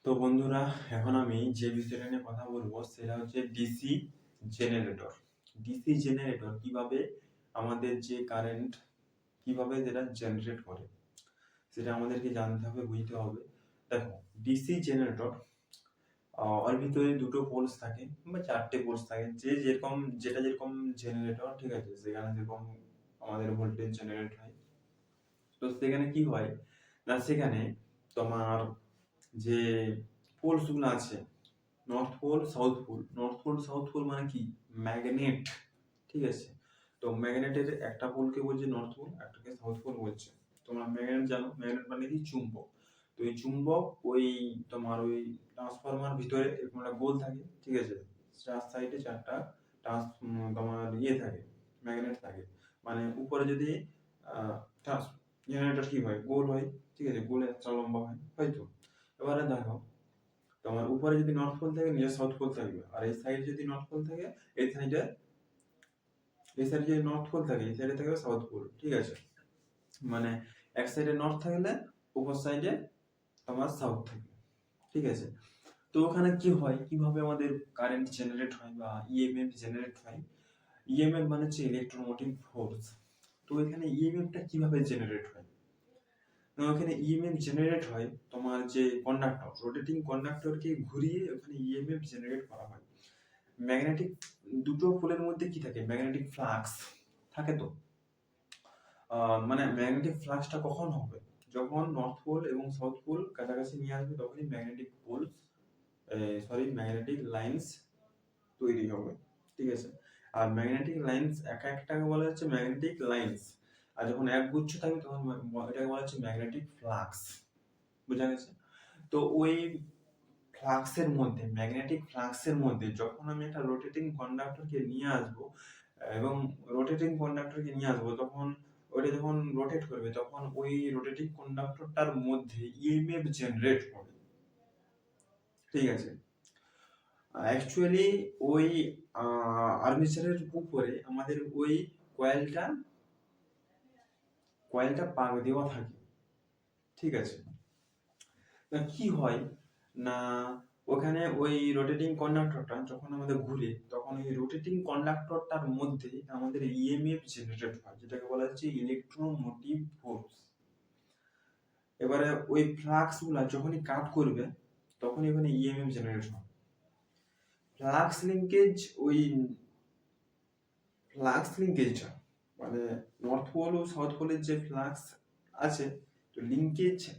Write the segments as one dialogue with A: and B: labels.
A: তো বন্ধুরা, এখন আমি যে বিষয়টা নিয়ে কথা বলবো সেটা হচ্ছে ডিসি জেনারেটর। ডিসি জেনারেটর কিভাবে আমাদের যে কারেন্ট কিভাবে যেটা জেনারেট করে সেটা আমাদেরকে জানতে হবে, বুঝতে হবে। দেখো, ডিসি জেনারেটর ওর ভিতরে দুটো পোলস থাকে বা চারটে পোলস থাকে, যেরকম জেনারেটর, ঠিক আছে, সেখানে যেরকম আমাদের ভোল্টেজ জেনারেট হয়। তো সেখানে কি হয় না, সেখানে তোমার যে পোলস গুলো আছে, north pole south pole. North pole south pole মানে কি? ম্যাগনেট, ঠিক আছে। তো ম্যাগনেটের একটা পোলকে বলছে নর্থ পোল, একটাকে সাউথ পোল বলছে। তোমরা ম্যাগনেট জানো, ম্যাগনেট মানে কি? চুম্বক। তো এই চুম্বক তোমার ওই ট্রান্সফরমার ভিতরে এরকম একটা গোল থাকে, ঠিক আছে। চার সাইডে চারটা তোমার থাকে, ম্যাগনেট থাকে। মানে উপরে যদি জেনারেটর কি হয়? গোল হয়, ঠিক আছে, গোলে একটা লম্বা হয়, হয়তো। এবারে দেখো, তোমার উপরে যদি নর্থ পোল থাকে, নিচে সাউথ পোল থাকবে। আর এই সাইড যদি নর্থ পোল থাকে, এই সাইডে যদি নর্থ পোল থাকে, এই সাইডে থাকবে সাউথ পোল, ঠিক আছে। মানে এক সাইডে নর্থ থাকলে উপর সাইডে তোমার সাউথ থাকবে, ঠিক আছে। তো ওখানে কি হয়, কিভাবে আমাদের কারেন্ট জেনারেট হয় বা ইএমএফ জেনারেট হয়? ইএমএফ মানে হচ্ছে ইলেকট্রোমোটিভ ফোর্স। তো এখানে ইএমএফটা কিভাবে জেনারেট হয়? ওখানে ইএমএফ জেনারেট হয় তোমার যে কন্ডাক্টর, রোটেটিং কন্ডাক্টরকে ঘুরিয়ে ওখানে ইএমএফ জেনারেট করা হয়। ম্যাগনেটিক দুটো পোলের মধ্যে কি থাকে? ম্যাগনেটিক ফ্লাক্স থাকে। তো মানে ম্যাগনেটিক ফ্লাক্সটা কখন হবে? যখন নর্থ পোল এবং সাউথ পোল কাছাকাছি নিয়ে আসবে, তখনই ম্যাগনেটিক লাইন্স তৈরি হবে, ঠিক আছে। আর ম্যাগনেটিক লাইন্স একটাকে বলা হচ্ছে ম্যাগনেটিক লাইন্স। আর যখন একগুচ্ছ থাকবে তখন এটাকে বলা হচ্ছে ম্যাগনেটিক ফ্লাক্স। বোঝা গেছে? তো ওই ম্যাগনেটিক ফ্লাক্সের মধ্যে যখন আমি একটা রোটেটিং কন্ডাক্টরকে নিয়ে আসবো, তখন ওইটা যখন রোটেট করবে, তখন ওই রোটেটিং কন্ডাক্টরটার মধ্যে ইএমএফ জেনারেট হবে, ঠিক আছে। অ্যাকচুয়ালি ওই আর্মেচারের উপরে আমাদের ওই কয়েলটা পাক দেওয়া থাকে, ঠিক আছে। কি হয় না, ওখানে ওই রোটেটিং কন্ডাক্টরটা যখন আমাদের ঘুরে, তখন ওই রোটেটিং কন্ডাক্টরটার মধ্যে আমাদের ইএমএফ জেনারেট হয়, যেটাকে বলা হচ্ছে ইলেকট্রোমোটিভ ফোর্স। এবারে ওই ফ্লাক্স গুলা যখনই কাট করবে, তখনই ওখানে ইএমএফ জেনারেট হয়। ফ্লাক্স লিঙ্কেজটা মানে নর্থ পোল ও সাউথ পোলের যে ফ্লাক্স আছে, তো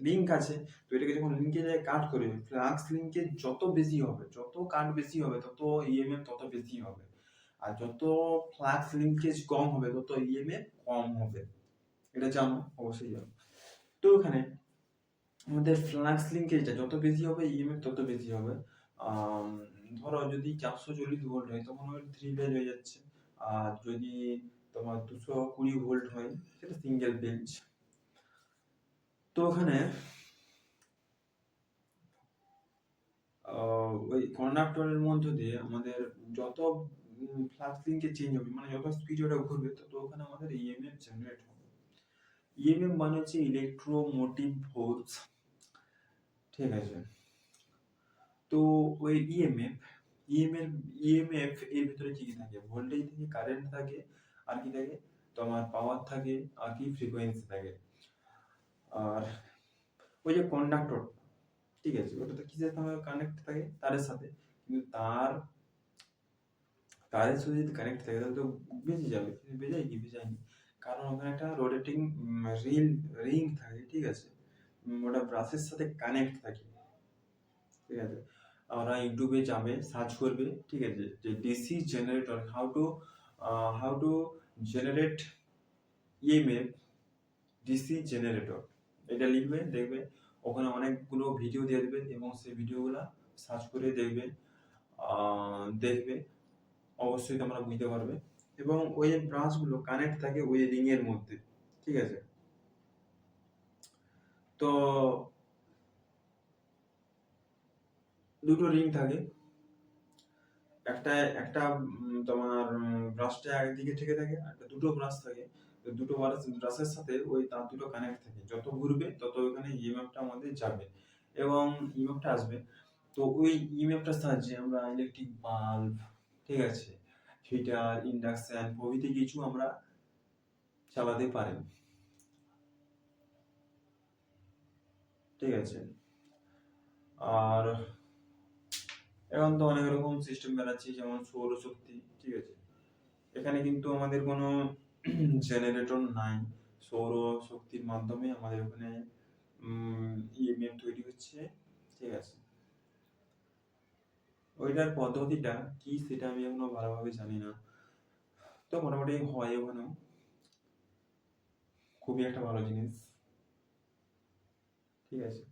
A: লিঙ্ক আছে। তো এটাকে যখন লিঙ্কেজে কাট করবে, ফ্লাক্স লিঙ্কেজ যত বেশি হবে, যত কাট বেশি হবে, তত ইএমএফ তত বেশি হবে। আর যত ফ্লাক্স লিঙ্কেজ কম হবে, তত ইএমএফ কম হবে। এটা জানো, অবশ্যই জানো। তো ওখানে আমাদের ফ্লাক্স লিঙ্কেজটা যত বেশি হবে, ইএমএফ তত বেশি হবে। ধরো যদি 440 ভোল্ট হয়, তখন ওই 3 ফেজ হয়ে যাচ্ছে। আর যদি তোমার 220 ভোল্ট হয়, সেটা সিঙ্গেল ফেজ। তো ওখানে ওই কন্ডাক্টরের মধ্যে দিয়ে আমাদের যত ফ্লাক্স লিঙ্কেজ চেঞ্জ হবে, মানে যত স্পিড ওটা ঘুরবে, তত ওখানে আমাদের ইএমএফ জেনারেট হবে। ইএমএফ মানে হচ্ছে ইলেকট্রোমোটিভ ফোর্স, ঠিক আছে। তো ওই ইএমএফ এর ভিতরে কি কি থাকে? ভোল্টেজ থাকে, কারেন্ট থাকে, আর কি থাকে? তোমার পাওয়ার থাকে, আর কি ফ্রিকোয়েন্সি থাকে। আর ওই যে কন্ডাক্টর, ঠিক আছে, ওটা তো কিসের সঙ্গে কানেক্ট থাকে? তারের সাথে। কিন্তু তারের সাথে যদি কানেক্ট থাকে, তাহলে তো বেঁচে যাবে। কিন্তু বেজায় কি? বেজায়নি। কারণ ওখানে একটা রোটেটিং রিং থাকে, ঠিক আছে। ওটা ব্রাশের সাথে কানেক্ট থাকে, ঠিক আছে। আমরা ইউটিউবে যাবে, সার্চ করবে, ঠিক আছে, যে DC generator, how to generate EMF DC generator, এটা লিখবে, দেখবে ওখানে অনেকগুলো ভিডিও দিয়ে দেবে, এবং সেই ভিডিওগুলো সার্চ করে দেখবে, অবশ্যই তোমরা বুঝতে পারবে। এবং ওই ব্রাশগুলো কানেক্ট থাকে ওই রিং এর মধ্যে, ঠিক আছে। তো দুটো রিং থাকে, একটা একটা তোমার ব্রাশটা একদিকে থেকে থাকে, আর দুটো ব্রাশ থাকে। তো দুটো ব্রাশের সাথে ওই তার দুটো কানেক্ট থাকে, যত ঘুরবে তত ওখানে ইএমএফটা আমাদের যাবে। এবং ইএমএফটা আসবে। তো ওই ইএমএফটার সাহায্যে আমরা ইলেকট্রিক বাল্ব, ঠিক আছে, হিটার, ইন্ডাকশন প্রভৃতি কিছু আমরা চালাতে পারি, ঠিক আছে। আর এখন তো অনেক রকম সিস্টেম বেরাচ্ছে, যেমন সৌরশক্তি, ঠিক আছে। এখানে কিন্তু আমাদের কোনো জেনারেটর নাই, সৌর শক্তির মাধ্যমে আমাদের ওখানে ইএমএফ তৈরি হচ্ছে, ঠিক আছে। ওইটার পদ্ধতিটা কি সেটা আমি এখনো ভালোভাবে জানি না, তো মোটামুটি হয় ওখানেও, খুবই একটা ভালো জিনিস, ঠিক আছে।